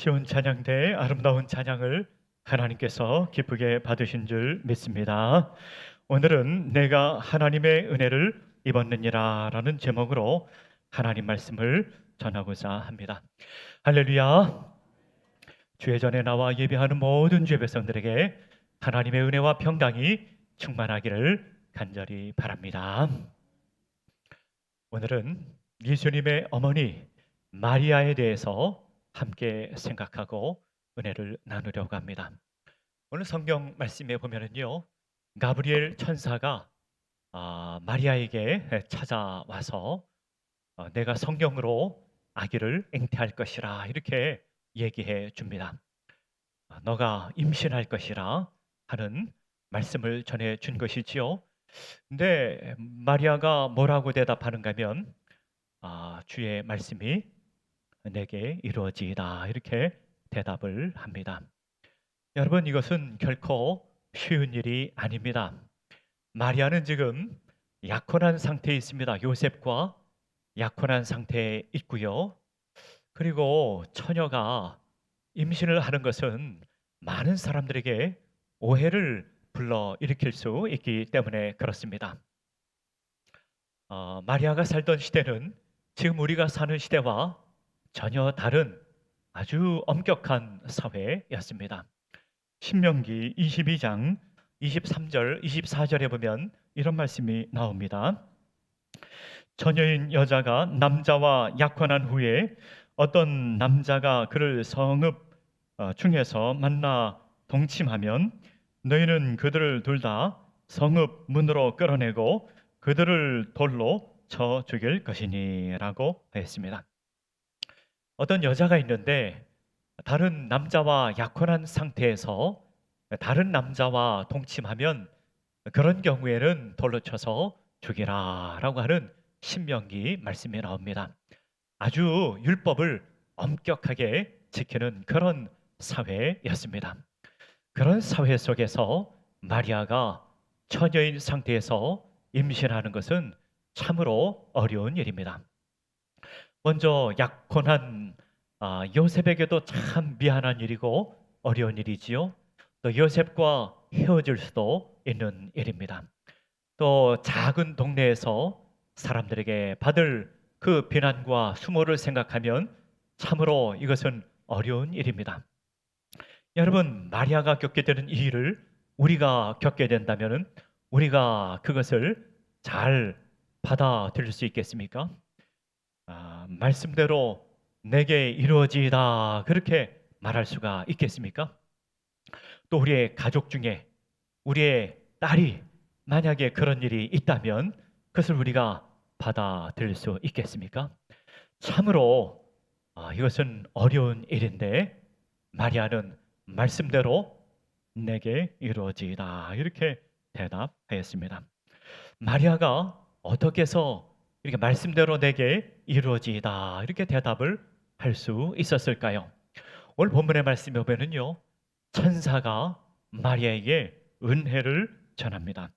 쉬운 찬양대 아름다운 찬양을 하나님께서 기쁘게 받으신 줄 믿습니다. 오늘은 내가 하나님의 은혜를 입었느니라 라는 제목으로 하나님 말씀을 전하고자 합니다. 할렐루야. 주의 전에 나와 예배하는 모든 주의 백성들에게 하나님의 은혜와 평강이 충만하기를 간절히 바랍니다. 오늘은 예수님의 어머니 마리아에 대해서 함께 생각하고 은혜를 나누려고 합니다. 오늘 성경 말씀에 보면은요, 가브리엘 천사가 마리아에게 찾아와서 내가 성령으로 아기를 잉태할 것이라 이렇게 얘기해 줍니다. 너가 임신할 것이라 하는 말씀을 전해 준 것이지요. 근데 마리아가 뭐라고 대답하는가 하면 주의 말씀이 내게 이루어지이다 이렇게 대답을 합니다. 여러분, 이것은 결코 쉬운 일이 아닙니다. 마리아는 지금 약혼한 상태에 있습니다. 요셉과 약혼한 상태에 있고요. 그리고 처녀가 임신을 하는 것은 많은 사람들에게 오해를 불러일으킬 수 있기 때문에 그렇습니다. 마리아가 살던 시대는 지금 우리가 사는 시대와 전혀 다른 아주 엄격한 사회였습니다. 신명기 22장 23절, 24절에 보면 이런 말씀이 나옵니다. 처녀인 여자가 남자와 약혼한 후에 어떤 남자가 그를 성읍 중에서 만나 동침하면 너희는 그들을 둘 다 성읍 문으로 끌어내고 그들을 돌로 쳐 죽일 것이니 라고 했습니다. 어떤 여자가 있는데 다른 남자와 약혼한 상태에서 다른 남자와 동침하면 그런 경우에는 돌로 쳐서 죽이라 라고 하는 신명기 말씀이 나옵니다. 아주 율법을 엄격하게 지키는 그런 사회였습니다. 그런 사회 속에서 마리아가 처녀인 상태에서 임신하는 것은 참으로 어려운 일입니다. 먼저 약혼한 요셉에게도 참 미안한 일이고 어려운 일이지요. 또 요셉과 헤어질 수도 있는 일입니다. 또 작은 동네에서 사람들에게 받을 그 비난과 수모를 생각하면 참으로 이것은 어려운 일입니다. 여러분, 마리아가 겪게 되는 이 일을 우리가 겪게 된다면 우리가 그것을 잘 받아들일 수 있겠습니까? 말씀대로 내게 이루어지이다 그렇게 말할 수가 있겠습니까? 또 우리의 가족 중에 우리의 딸이 만약에 그런 일이 있다면 그것을 우리가 받아들일 수 있겠습니까? 참으로 이것은 어려운 일인데 마리아는 말씀대로 내게 이루어지이다 이렇게 대답하였습니다. 마리아가 어떻게 해서 이렇게 말씀대로 내게 이루어지이다 이렇게 대답을 할 수 있었을까요? 오늘 본문의 말씀에 보면은요, 천사가 마리아에게 은혜를 전합니다.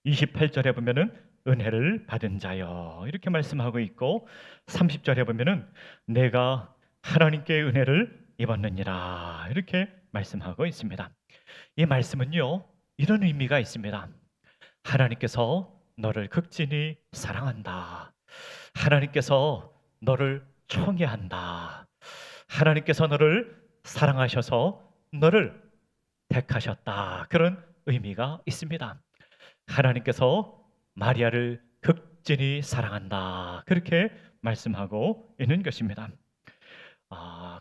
28절에 보면은 은혜를 받은 자여 이렇게 말씀하고 있고 30절에 보면은 내가 하나님께 은혜를 입었느니라 이렇게 말씀하고 있습니다. 이 말씀은요, 이런 의미가 있습니다. 하나님께서 너를 극진히 사랑한다. 하나님께서 너를 청해한다. 하나님께서 너를 사랑하셔서 너를 택하셨다. 그런 의미가 있습니다. 하나님께서 마리아를 극진히 사랑한다. 그렇게 말씀하고 있는 것입니다.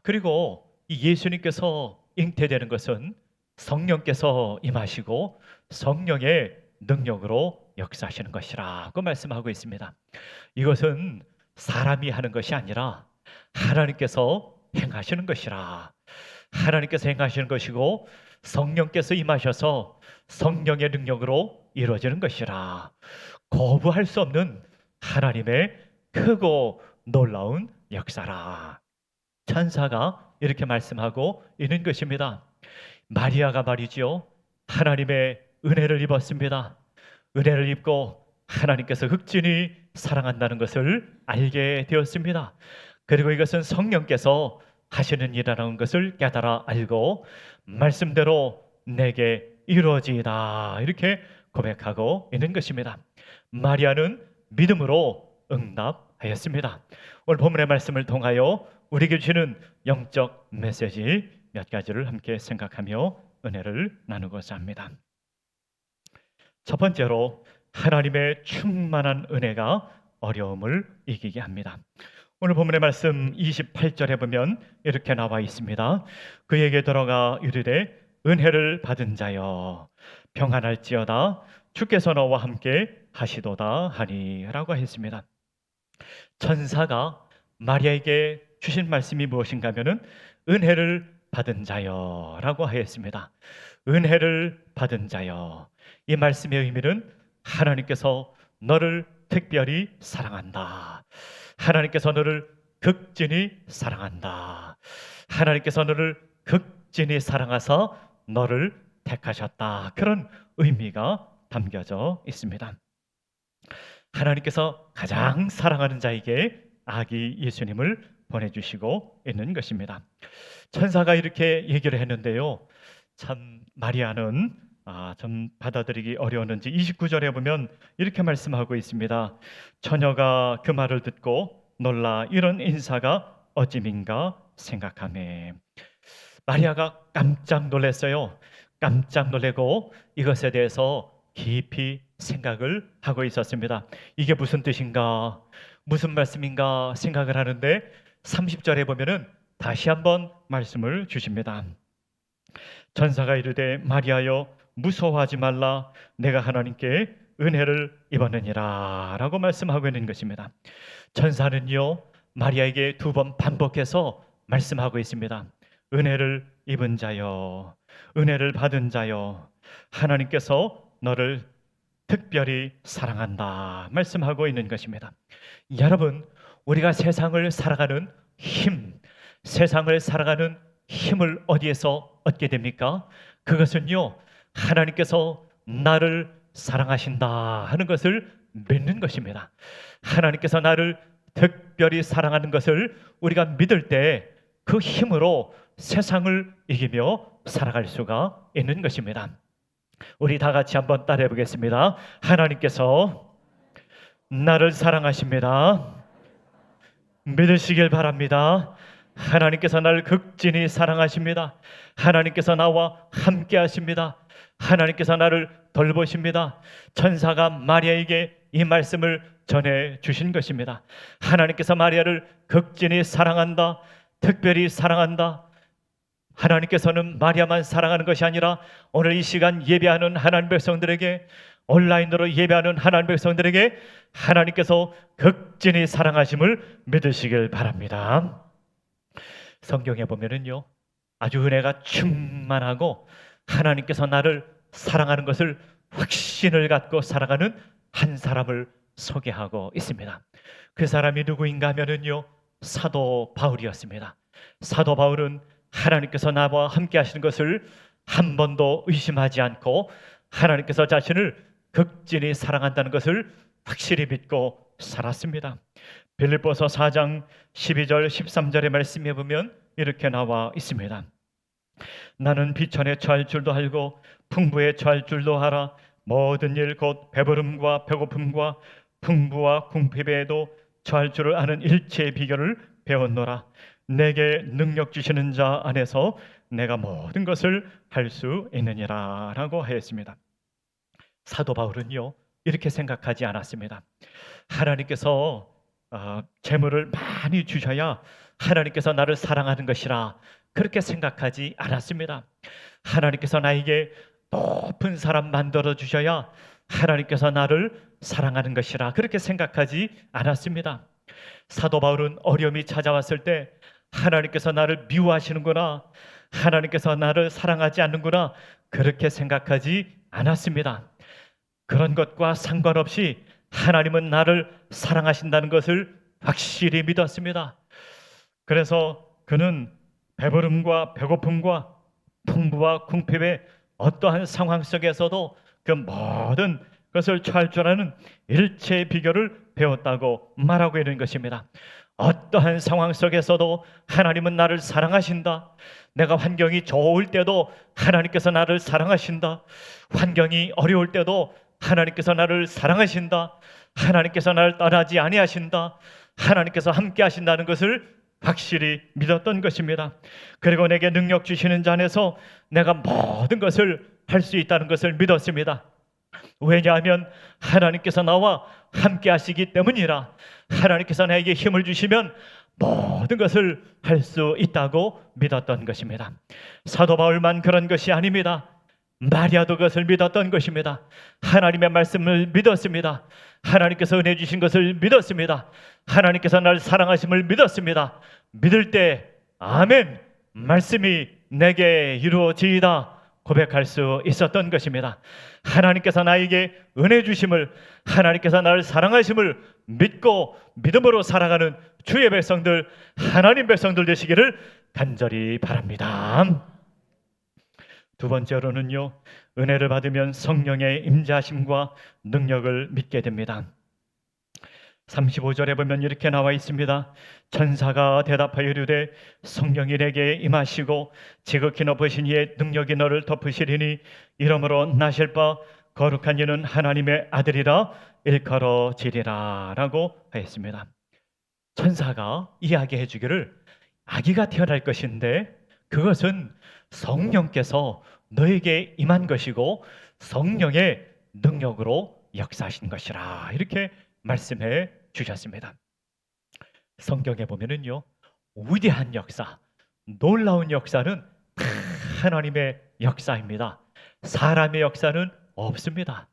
그리고 이 예수님께서 잉태되는 것은 성령께서 임하시고 성령의 능력으로 역사하시는 것이라고 말씀하고 있습니다. 이것은 사람이 하는 것이 아니라 하나님께서 행하시는 것이라. 하나님께서 행하시는 것이고 성령께서 임하셔서 성령의 능력으로 이루어지는 것이라. 거부할 수 없는 하나님의 크고 놀라운 역사라. 천사가 이렇게 말씀하고 있는 것입니다. 마리아가 말이죠, 하나님의 은혜를 입었습니다. 은혜를 입고 하나님께서 극진히 사랑한다는 것을 알게 되었습니다. 그리고 이것은 성령께서 하시는 일이라는 것을 깨달아 알고 말씀대로 내게 이루어지이다 이렇게 고백하고 있는 것입니다. 마리아는 믿음으로 응답하였습니다. 오늘 본문의 말씀을 통하여 우리에게 주시는 영적 메시지 몇 가지를 함께 생각하며 은혜를 나누고자 합니다. 첫 번째로 하나님의 충만한 은혜가 어려움을 이기게 합니다. 오늘 본문의 말씀 28절에 보면 이렇게 나와 있습니다. 그에게 들어가 이르되 은혜를 받은 자여 평안할지어다 주께서 너와 함께 하시도다 하니라고 했습니다. 천사가 마리아에게 주신 말씀이 무엇인가 하면은 은혜를 받은 자여라고 하였습니다. 은혜를 받은 자여. 이 말씀의 의미는 하나님께서 너를 특별히 사랑한다. 하나님께서 너를 극진히 사랑한다. 하나님께서 너를 극진히 사랑하사 너를 택하셨다. 그런 의미가 담겨져 있습니다. 하나님께서 가장 사랑하는 자에게 아기 예수님을 보내주시고 있는 것입니다. 천사가 이렇게 얘기를 했는데요. 참 마리아는 좀 받아들이기 어려웠는지 29절에 보면 이렇게 말씀하고 있습니다. 처녀가 그 말을 듣고 놀라 이런 인사가 어찌민가 생각하매. 마리아가 깜짝 놀랐어요. 깜짝 놀래고 이것에 대해서 깊이 생각을 하고 있었습니다. 이게 무슨 뜻인가, 무슨 말씀인가 생각을 하는데 30절에 보면은 다시 한번 말씀을 주십니다. 천사가 이르되 마리아여 무서워하지 말라 내가 하나님께 은혜를 입었느니라 라고 말씀하고 있는 것입니다. 천사는요 마리아에게 두 번 반복해서 말씀하고 있습니다. 은혜를 입은 자여, 은혜를 받은 자여, 하나님께서 너를 특별히 사랑한다 말씀하고 있는 것입니다. 여러분, 우리가 세상을 살아가는 힘, 세상을 살아가는 힘을 어디에서 얻게 됩니까? 그것은요 하나님께서 나를 사랑하신다 하는 것을 믿는 것입니다. 하나님께서 나를 특별히 사랑하는 것을 우리가 믿을 때 그 힘으로 세상을 이기며 살아갈 수가 있는 것입니다. 우리 다 같이 한번 따라해 보겠습니다. 하나님께서 나를 사랑하십니다. 믿으시길 바랍니다. 하나님께서 나를 극진히 사랑하십니다. 하나님께서 나와 함께 하십니다. 하나님께서 나를 돌보십니다. 천사가 마리아에게 이 말씀을 전해 주신 것입니다. 하나님께서 마리아를 극진히 사랑한다, 특별히 사랑한다. 하나님께서는 마리아만 사랑하는 것이 아니라 오늘 이 시간 예배하는 하나님 백성들에게, 온라인으로 예배하는 하나님 백성들에게 하나님께서 극진히 사랑하심을 믿으시길 바랍니다. 성경에 보면은요 아주 은혜가 충만하고 하나님께서 나를 사랑하는 것을 확신을 갖고 살아가는 한 사람을 소개하고 있습니다. 그 사람이 누구인가 하면은요 사도 바울이었습니다. 사도 바울은 하나님께서 나와 함께 하시는 것을 한 번도 의심하지 않고 하나님께서 자신을 극진히 사랑한다는 것을 확실히 믿고 살았습니다. 빌립보서 4장 12절 13절의 말씀에 보면 이렇게 나와 있습니다. 나는 비천에 처할 줄도 알고 풍부에 처할 줄도 알아 모든 일 곧 배부름과 배고픔과 풍부와 궁핍에도 처할 줄을 아는 일체의 비결을 배웠노라. 내게 능력 주시는 자 안에서 내가 모든 것을 할 수 있느니라 라고 하였습니다. 사도 바울은요 이렇게 생각하지 않았습니다. 하나님께서 재물을 많이 주셔야 하나님께서 나를 사랑하는 것이라 그렇게 생각하지 않았습니다. 하나님께서 나에게 높은 사람 만들어 주셔야 하나님께서 나를 사랑하는 것이라 그렇게 생각하지 않았습니다. 사도 바울은 어려움이 찾아왔을 때 하나님께서 나를 미워하시는구나, 하나님께서 나를 사랑하지 않는구나 그렇게 생각하지 않았습니다. 그런 것과 상관없이 하나님은 나를 사랑하신다는 것을 확실히 믿었습니다. 그래서 그는 배부름과 배고픔과 풍부와 궁핍의 어떠한 상황 속에서도 그 모든 것을 처할 줄 아는 일체의 비결을 배웠다고 말하고 있는 것입니다. 어떠한 상황 속에서도 하나님은 나를 사랑하신다. 내가 환경이 좋을 때도 하나님께서 나를 사랑하신다. 환경이 어려울 때도 하나님께서 나를 사랑하신다. 하나님께서 나를 떠나지 아니하신다. 하나님께서 함께 하신다는 것을 확실히 믿었던 것입니다. 그리고 내게 능력 주시는 자 안에서 내가 모든 것을 할 수 있다는 것을 믿었습니다. 왜냐하면 하나님께서 나와 함께 하시기 때문이라. 하나님께서 나에게 힘을 주시면 모든 것을 할 수 있다고 믿었던 것입니다. 사도 바울만 그런 것이 아닙니다. 마리아도 그것을 믿었던 것입니다. 하나님의 말씀을 믿었습니다. 하나님께서 은혜 주신 것을 믿었습니다. 하나님께서 나를 사랑하심을 믿었습니다. 믿을 때 아멘, 말씀이 내게 이루어지이다 고백할 수 있었던 것입니다. 하나님께서 나에게 은혜 주심을, 하나님께서 나를 사랑하심을 믿고 믿음으로 살아가는 주의 백성들, 하나님 백성들 되시기를 간절히 바랍니다. 두 번째로는요, 은혜를 받으면 성령의 임재하심과 능력을 믿게 됩니다. 35절에 보면 이렇게 나와 있습니다. 천사가 대답하여 이르되 성령이 내게 임하시고 지극히 높으신 이의 능력이 너를 덮으시리니 이러므로 나실 바 거룩한 이는 하나님의 아들이라 일컬어지리라 라고 하였습니다. 천사가 이야기해 주기를 아기가 태어날 것인데 그것은 성령께서 너에게 임한 것이고 성령의 능력으로 역사하신 것이라 이렇게 말씀해 주셨습니다. 성경에 보면은요, 위대한 역사, 놀라운 역사는 다 하나님의 역사입니다. 사람의 역사는 없습니다.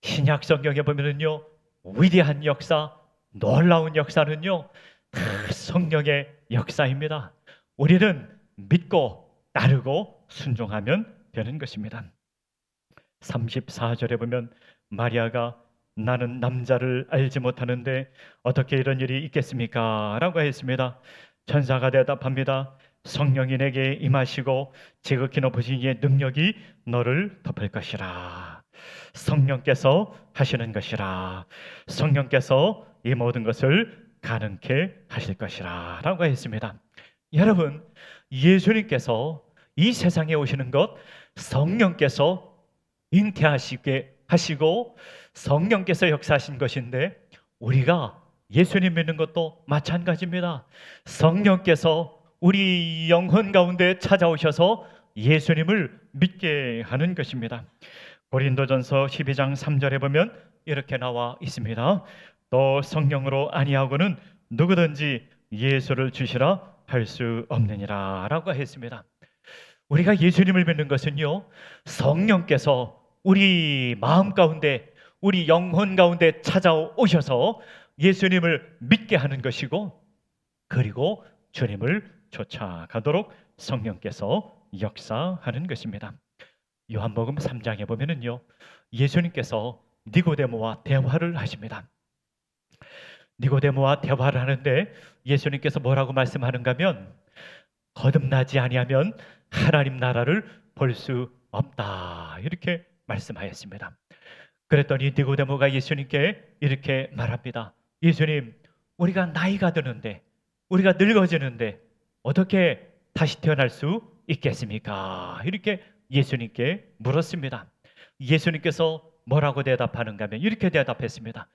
신약 성경에 보면은요, 위대한 역사, 놀라운 역사는요, 다 성령의 역사입니다. 우리는 믿고 따르고 순종하면 되는 것입니다. 34절에 보면 마리아가 나는 남자를 알지 못하는데 어떻게 이런 일이 있겠습니까? 라고 했습니다. 천사가 대답합니다. 성령이 내게 임하시고 지극히 높으신 이의 능력이 너를 덮을 것이라. 성령께서 하시는 것이라. 성령께서 이 모든 것을 가능케 하실 것이라 라고 했습니다. 여러분, 예수님께서 이 세상에 오시는 것 성령께서 잉태하시게 하시고 성령께서 역사하신 것인데 우리가 예수님 믿는 것도 마찬가지입니다. 성령께서 우리 영혼 가운데 찾아오셔서 예수님을 믿게 하는 것입니다. 고린도전서 12장 3절에 보면 이렇게 나와 있습니다. 또 성령으로 아니하고는 누구든지 예수를 주시라 할 수 없느니라 라고 했습니다. 우리가 예수님을 믿는 것은요, 성령께서 우리 마음 가운데 우리 영혼 가운데 찾아오셔서 예수님을 믿게 하는 것이고 그리고 주님을 쫓아가도록 성령께서 역사하는 것입니다. 요한복음 3장에 보면은요, 예수님께서 니고데모와 대화를 하십니다. 니고데모와 대화를 하는데 예수님께서 뭐라고 말씀하는가 하면 거듭나지 아니하면 하나님 나라를 볼 수 없다 이렇게 말씀하였습니다. 그랬더니 니고데모가 예수님께 이렇게 말합니다. 예수님, 우리가 나이가 드는데 우리가 늙어지는데 어떻게 다시 태어날 수 있겠습니까? 이렇게 예수님께 물었습니다. 예수님께서 뭐라고 대답하는가 하면 이렇게 대답했습니다.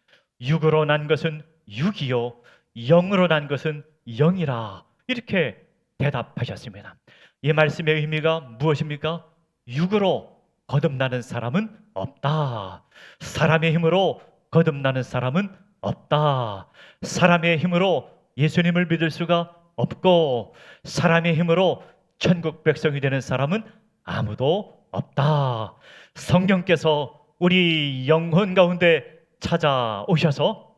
육으로 난 것은 육이요 영으로 난 것은 영이라 이렇게 대답하셨습니다. 이 말씀의 의미가 무엇입니까? 육으로 거듭나는 사람은 없다. 사람의 힘으로 거듭나는 사람은 없다. 사람의 힘으로 예수님을 믿을 수가 없고 사람의 힘으로 천국 백성이 되는 사람은 아무도 없다. 성령께서 우리 영혼 가운데 찾아오셔서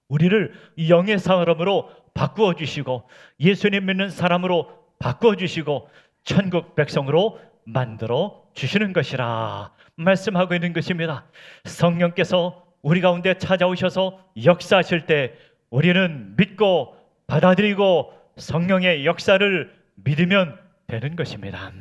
우리를 영의 사람으로 바꾸어 주시고 예수님 믿는 사람으로 바꾸어 주시고 천국 백성으로 만들어 주시는 것이라 말씀하고 있는 것입니다. 성령께서 우리 가운데 찾아오셔서 역사하실 때 우리는 믿고 받아들이고 성령의 역사를 믿으면 되는 것입니다.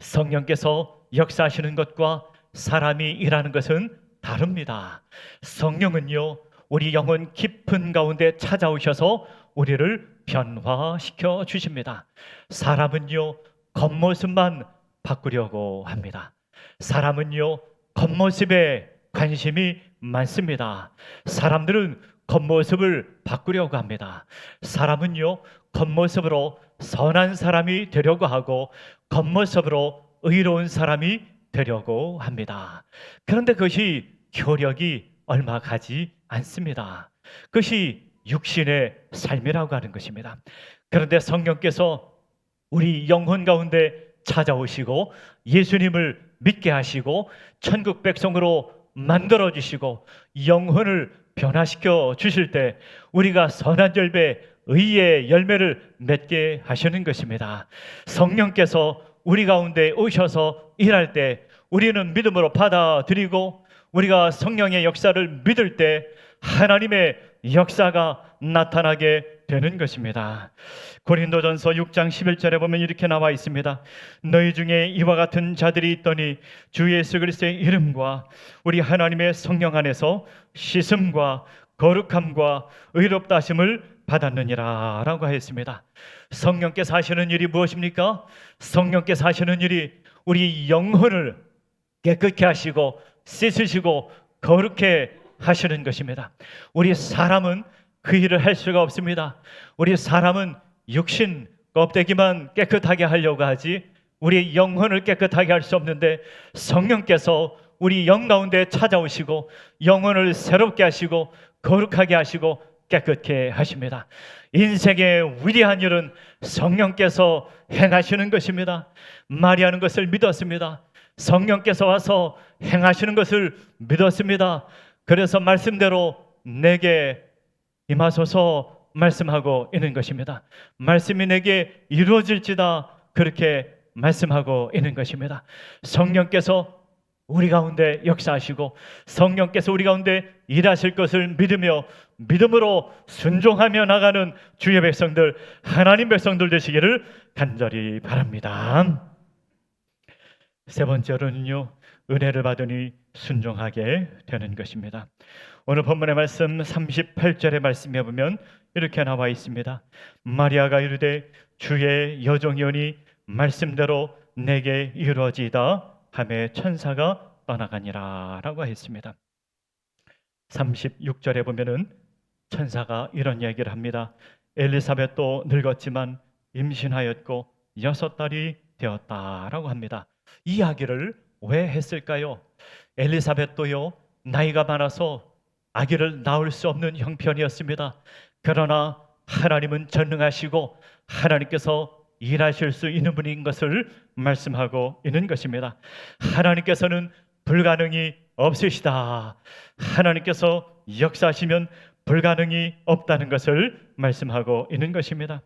성령께서 역사하시는 것과 사람이 일하는 것은 다릅니다. 성령은요, 우리 영혼 깊은 가운데 찾아오셔서 우리를 변화시켜 주십니다. 사람은요, 겉모습만 바꾸려고 합니다. 사람은요, 겉모습에 관심이 많습니다. 사람들은 겉모습을 바꾸려고 합니다. 사람은요, 겉모습으로 선한 사람이 되려고 하고 겉모습으로 의로운 사람이 되려고 합니다. 그런데 그것이 효력이 얼마 가지 않습니다. 그것이 육신의 삶이라고 하는 것입니다. 그런데 성령께서 우리 영혼 가운데 찾아오시고 예수님을 믿게 하시고 천국 백성으로 만들어 주시고 영혼을 변화시켜 주실 때 우리가 선한 열매, 의의 열매를 맺게 하시는 것입니다. 성령께서 우리 가운데 오셔서 일할 때 우리는 믿음으로 받아들이고 우리가 성령의 역사를 믿을 때 하나님의 역사가 나타나게 되는 것입니다. 고린도전서 6장 11절에 보면 이렇게 나와 있습니다. 너희 중에 이와 같은 자들이 있더니 주 예수 그리스도의 이름과 우리 하나님의 성령 안에서 씻음과 거룩함과 의롭다 하심을 받았느니라 라고 하였습니다. 성령께서 하시는 일이 무엇입니까? 성령께서 하시는 일이 우리 영혼을 깨끗게 하시고 씻으시고 거룩해 하시는 것입니다. 우리 사람은 그 일을 할 수가 없습니다. 우리 사람은 육신 껍데기만 깨끗하게 하려고 하지 우리 영혼을 깨끗하게 할 수 없는데 성령께서 우리 영 가운데 찾아오시고 영혼을 새롭게 하시고 거룩하게 하시고 깨끗게 하십니다. 인생의 위대한 일은 성령께서 행하시는 것입니다. 마리아는 것을 믿었습니다. 성령께서 와서 행하시는 것을 믿었습니다. 그래서 말씀대로 내게 임하소서 말씀하고 있는 것입니다. 말씀이 내게 이루어질지다 그렇게 말씀하고 있는 것입니다. 성령께서 우리 가운데 역사하시고 성령께서 우리 가운데 일하실 것을 믿으며 믿음으로 순종하며 나가는 주의 백성들, 하나님 백성들 되시기를 간절히 바랍니다. 세 번째로는요, 은혜를 받으니 순종하게 되는 것입니다. 오늘 본문의 말씀 38절의 말씀에 보면 이렇게 나와 있습니다. 마리아가 이르되 주의 여종이오니 말씀대로 내게 이루어지이다 하매 천사가 떠나가니라 라고 했습니다. 36절에 보면은 천사가 이런 얘기를 합니다. 엘리사벳도 늙었지만 임신하였고 6달이 되었다라고 합니다. 이 이야기를 왜 했을까요? 엘리사벳도요, 나이가 많아서 아기를 낳을 수 없는 형편이었습니다. 그러나 하나님은 전능하시고 하나님께서 일하실 수 있는 분인 것을 말씀하고 있는 것입니다. 하나님께서는 불가능이 없으시다. 하나님께서 역사하시면 불가능이 없다는 것을 말씀하고 있는 것입니다.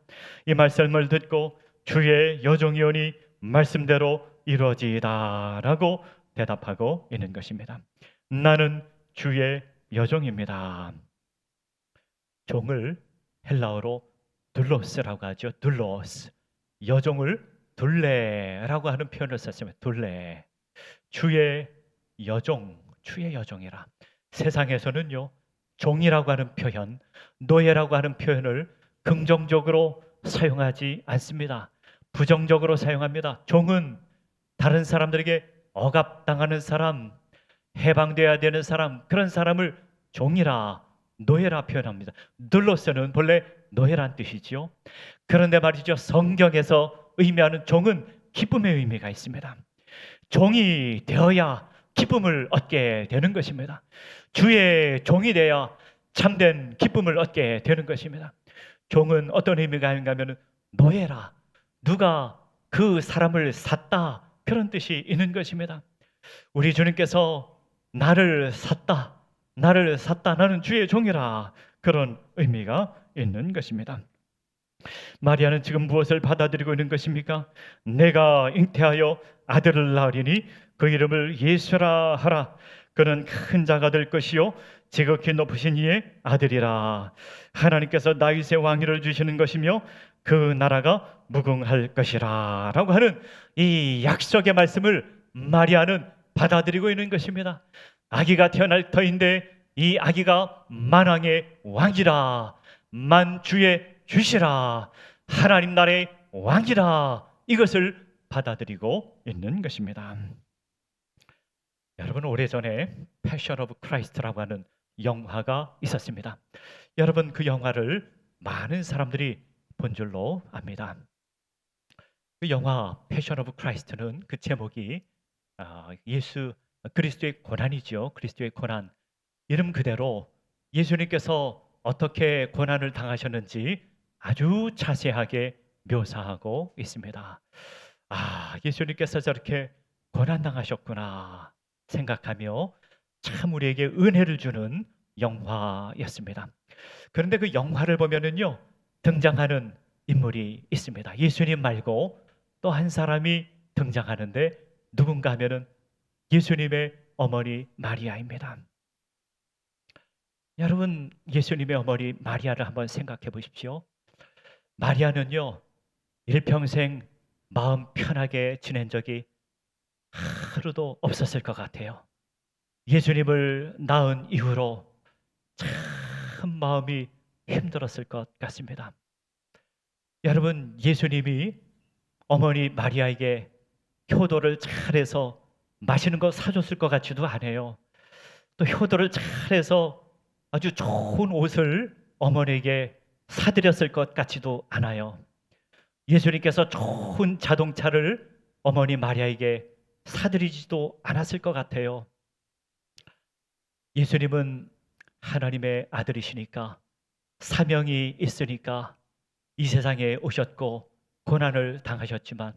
이 말씀을 듣고 주의 여종이오니 말씀대로 이루어지이다 라고 대답하고 있는 것입니다. 나는 주의 여종입니다. 종을 헬라어로 둘로스라고 하죠. 둘로스. 여종을 둘레라고 하는 표현을 썼습니다. 둘레. 주의 여종, 주의 여종이라. 세상에서는요, 종이라고 하는 표현, 노예라고 하는 표현을 긍정적으로 사용하지 않습니다. 부정적으로 사용합니다. 종은 다른 사람들에게 억압당하는 사람, 해방되어야 되는 사람, 그런 사람을 종이라, 노예라 표현합니다. 둘로스는 본래 노예란 뜻이지요. 그런데 말이죠, 성경에서 의미하는 종은 기쁨의 의미가 있습니다. 종이 되어야 기쁨을 얻게 되는 것입니다. 주의 종이 되어야 참된 기쁨을 얻게 되는 것입니다. 종은 어떤 의미가 있는가 하면 노예라, 누가 그 사람을 샀다, 그런 뜻이 있는 것입니다. 우리 주님께서 나를 샀다, 나는 주의 종이라, 그런 의미가 있는 것입니다. 마리아는 지금 무엇을 받아들이고 있는 것입니까? 내가 잉태하여 아들을 낳으리니 그 이름을 예수라 하라. 그는 큰 자가 될 것이요 지극히 높으신 이의 아들이라. 하나님께서 다윗의 왕위를 주시는 것이며 그 나라가 무궁할 것이라 라고 하는 이 약속의 말씀을 마리아는 받아들이고 있는 것입니다. 아기가 태어날 터인데 이 아기가 만왕의 왕이라, 만주의 주시라, 하나님 나라의 왕이라, 이것을 받아들이고 있는 것입니다. 여러분, 오래전에 패션 오브 크라이스트라고 하는 영화가 있었습니다. 여러분, 그 영화를 많은 사람들이 본 줄로 압니다. 그 영화 패션 오브 크라이스트는 그 제목이 예수 그리스도의 고난이죠. 그리스도의 고난. 이름 그대로 예수님께서 어떻게 고난을 당하셨는지 아주 자세하게 묘사하고 있습니다. 예수님께서 저렇게 고난 당하셨구나 생각하며 참 우리에게 은혜를 주는 영화였습니다. 그런데 그 영화를 보면은요, 등장하는 인물이 있습니다. 예수님 말고 또 한 사람이 등장하는데 누군가 하면은 예수님의 어머니 마리아입니다. 여러분, 예수님의 어머니 마리아를 한번 생각해 보십시오. 마리아는요, 일평생 마음 편하게 지낸 적이 하루도 없었을 것 같아요. 예수님을 낳은 이후로 참 마음이 힘들었을 것 같습니다. 여러분, 예수님이 어머니 마리아에게 효도를 잘해서 맛있는 거 사줬을 것 같지도 않아요. 또 효도를 잘해서 아주 좋은 옷을 어머니에게 사드렸을 것 같지도 않아요. 예수님께서 좋은 자동차를 어머니 마리아에게 사드리지도 않았을 것 같아요. 예수님은 하나님의 아들이시니까, 사명이 있으니까 이 세상에 오셨고 고난을 당하셨지만,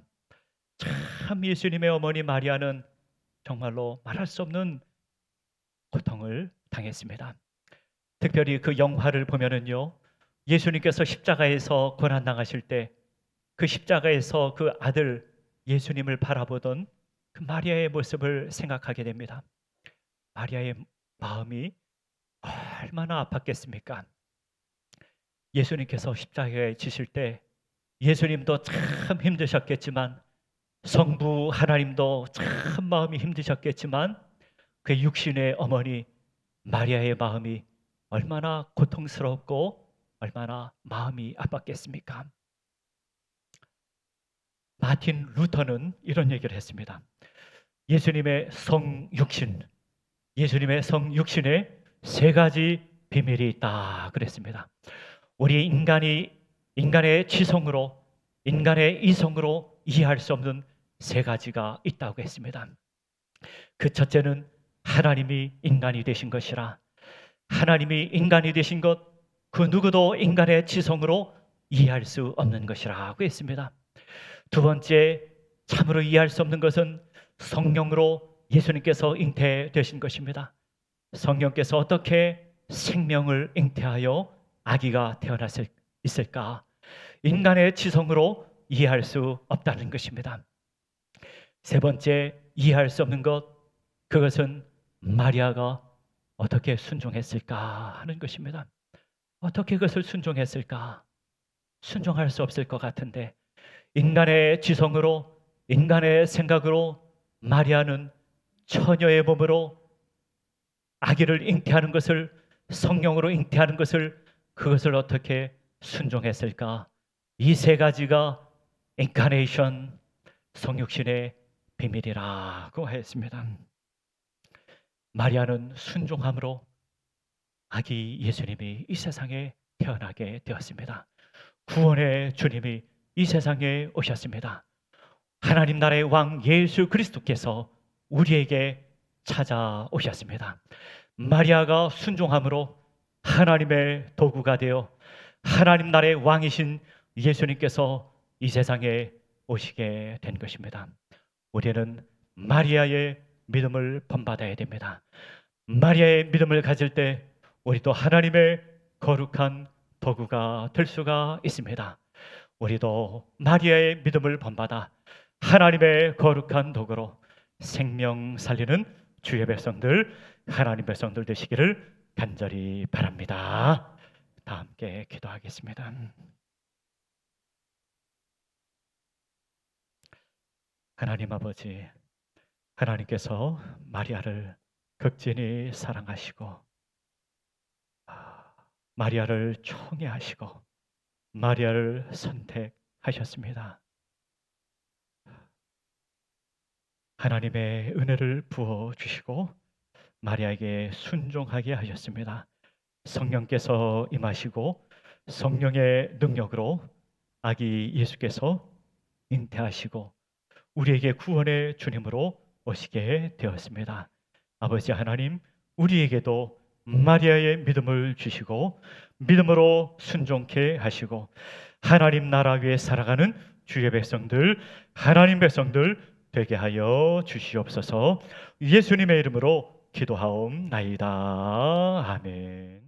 참 예수님의 어머니 마리아는 정말로 말할 수 없는 고통을 당했습니다. 특별히 그 영화를 보면은요, 예수님께서 십자가에서 고난 당하실 때 그 십자가에서 그 아들 예수님을 바라보던 그 마리아의 모습을 생각하게 됩니다. 마리아의 마음이 얼마나 아팠겠습니까? 예수님께서 십자가에 지실 때 예수님도 참 힘드셨겠지만, 성부 하나님도 참 마음이 힘드셨겠지만, 그 육신의 어머니 마리아의 마음이 얼마나 고통스럽고 얼마나 마음이 아팠겠습니까? 마틴 루터는 이런 얘기를 했습니다. 예수님의 성육신, 예수님의 성육신에 세 가지 비밀이 있다 그랬습니다. 우리 인간의 지성으로, 인간의 이성으로 이해할 수 없는 세 가지가 있다고 했습니다. 그 첫째는 하나님이 인간이 되신 것이라, 하나님이 인간이 되신 것, 그 누구도 인간의 지성으로 이해할 수 없는 것이라고 했습니다. 두 번째, 참으로 이해할 수 없는 것은 성령으로 예수님께서 잉태되신 것입니다. 성령께서 어떻게 생명을 잉태하여 아기가 있을까? 인간의 지성으로 이해할 수 없다는 것입니다. 세 번째, 이해할 수 없는 것, 그것은 마리아가 어떻게 순종했을까 하는 것입니다. 어떻게 그것을 순종했을까? 순종할 수 없을 것 같은데, 인간의 지성으로, 인간의 생각으로 마리아는 처녀의 몸으로 아기를 잉태하는 것을, 성령으로 잉태하는 것을, 그것을 어떻게 순종했을까? 이 세 가지가 인카네이션, 성육신의 비밀이라고 했습니다. 마리아는 순종함으로 아기 예수님이 이 세상에 태어나게 되었습니다. 구원의 주님이 이 세상에 오셨습니다. 하나님 나라의 왕 예수 그리스도께서 우리에게 찾아오셨습니다. 마리아가 순종함으로 하나님의 도구가 되어 하나님 나라의 왕이신 예수님께서 이 세상에 오시게 된 것입니다. 우리는 마리아의 믿음을 본받아야 됩니다. 마리아의 믿음을 가질 때 우리도 하나님의 거룩한 도구가 될 수가 있습니다. 우리도 마리아의 믿음을 본받아 하나님의 거룩한 도구로 생명 살리는 주의 백성들, 하나님 백성들 되시기를 간절히 바랍니다. 다 함께 기도하겠습니다. 하나님 아버지, 하나님께서 마리아를 극진히 사랑하시고 마리아를 총애하시고 마리아를 선택하셨습니다. 하나님의 은혜를 부어 주시고 마리아에게 순종하게 하셨습니다. 성령께서 임하시고 성령의 능력으로 아기 예수께서 잉태하시고 우리에게 구원의 주님으로 오시게 되었습니다. 아버지 하나님, 우리에게도 마리아의 믿음을 주시고 믿음으로 순종케 하시고 하나님 나라 위에 살아가는 주의 백성들, 하나님 백성들 되게 하여 주시옵소서. 예수님의 이름으로 기도하옵나이다. 아멘.